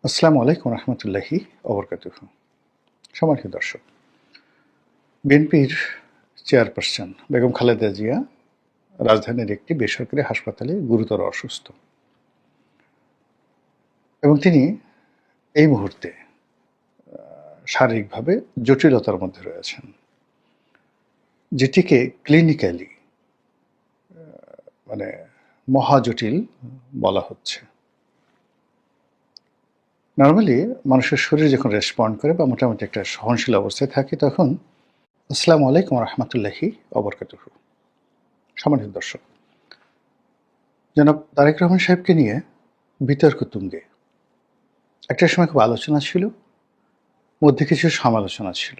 আসসালামু আলাইকুম রহমতুল্লাহি ওবরকাতুহ। সম্মানিত দর্শক, বিএনপির চেয়ারপারসন বেগম খালেদা জিয়া রাজধানীর একটি বেসরকারি হাসপাতালে গুরুতর অসুস্থ এবং তিনি এই মুহূর্তে শারীরিকভাবে জটিলতার মধ্যে রয়েছেন, যেটিকে ক্লিনিক্যালি মহাজটিল বলা হচ্ছে। নর্মালি মানুষের শরীর যখন রেসপন্ড করে বা মোটামুটি একটা সহনশীল অবস্থায় থাকে, তখন আসসালামু আলাইকুম রহমতুল্লাহি ওবরকাতুহু। সম্মানিত দর্শক, জনাব তারেক রহমান সাহেবকে নিয়ে বিতর্ক তুঙ্গে। একটা সময় খুব আলোচনা ছিল, মধ্যে কিছু সমালোচনা ছিল।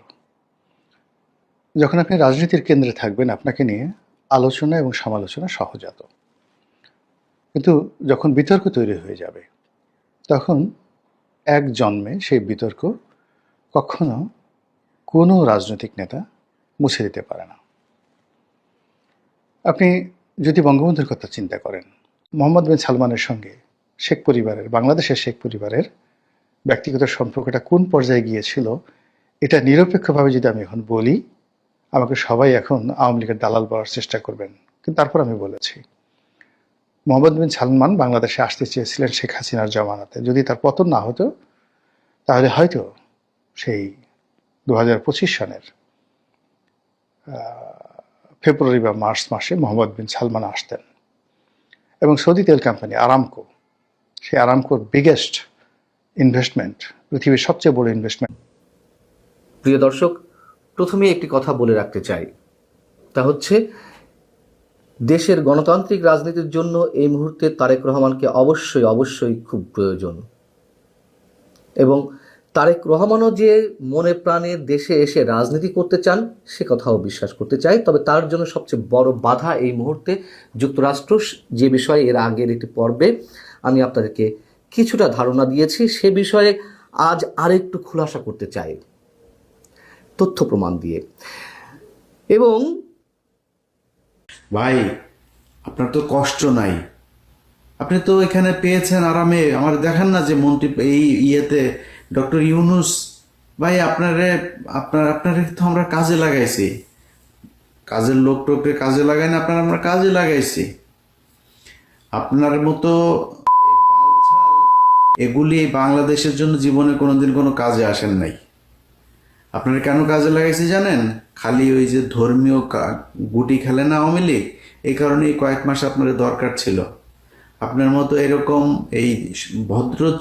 যখন আপনি রাজনীতির কেন্দ্রে থাকবেন, আপনাকে নিয়ে আলোচনা এবং সমালোচনা সহজাত, কিন্তু যখন বিতর্ক তৈরি হয়ে যাবে, তখন এক জন্মে সেই বিতর্ক কখনো কোনো রাজনৈতিক নেতা মুছে দিতে পারে না। আপনি যদি বঙ্গবন্ধুর কথা চিন্তা করেন, মোহাম্মদ বিন সালমানের সঙ্গে শেখ পরিবারের, বাংলাদেশের শেখ পরিবারের ব্যক্তিগত সম্পর্কটা কোন পর্যায়ে গিয়েছিল, এটা নিরপেক্ষভাবে যদি আমি এখন বলি, আমাকে সবাই এখন আওয়ামী লীগের দালাল বলার চেষ্টা করবেন। কিন্তু তারপর আমি বলেছি, মোহাম্মদ বিন সালমান বাংলাদেশে আসতে চেয়েছিলেন শেখ হাসিনার জামানাতে। যদি তার পতন না হতো, তাহলে হয়তো সেই 2025 সনের ফেব্রুয়ারি বা মার্চ মাসে মোহাম্মদ বিন সালমান আসতেন এবং সৌদি তেল কোম্পানি আরামকো, সেই আরামকোর বিগেস্ট ইনভেস্টমেন্ট, পৃথিবীর সবচেয়ে বড় ইনভেস্টমেন্ট। প্রিয় দর্শক, প্রথমে একটি কথা বলে রাখতে চাই, তা হচ্ছে দেশের গণতান্ত্রিক রাজনীতির জন্য এই মুহূর্তে তারেক রহমানকে অবশ্যই খুব প্রয়োজন। এবং তারেক রহমানও যে মনে প্রাণে দেশে এসে রাজনীতি করতে চান, সে কথাও বিশ্বাস করতে চাই। তবে তার জন্য সবচেয়ে বড় বাধা এই মুহূর্তে যুক্তরাষ্ট্র, যে বিষয়ে এর আগের একটি পর্বে আমি আপনাদেরকে কিছুটা ধারণা দিয়েছি, সে বিষয়ে আজ আরেকটু খুলাসা করতে চাই তথ্য প্রমাণ দিয়ে। এবং ভাই, আপনার তো কষ্ট নাই, আপনি তো এখানে পেয়েছেন আরামে। আমার দেখেন না যে মন্ত্রী এই ইয়েতে ডক্টর ইউনুস ভাই, আপনারে তো আমরা কাজে লাগাইছি। কাজের লোক টোকরে কাজে লাগাই না, আমরা কাজে লাগাইছি। আপনার মতো এগুলি বাংলাদেশের জন্য জীবনে কোনোদিন কোনো কাজে আসেন নাই। আপনারা কেন কাজে লাগাইছি জানেন? খালি ওই যে ধর্মীয় গুটি খেলে না আওয়ামী লীগ, এই কারণে কয়েক মাস আপনার দরকার ছিল। আপনার মতো এরকম এই ভদ্র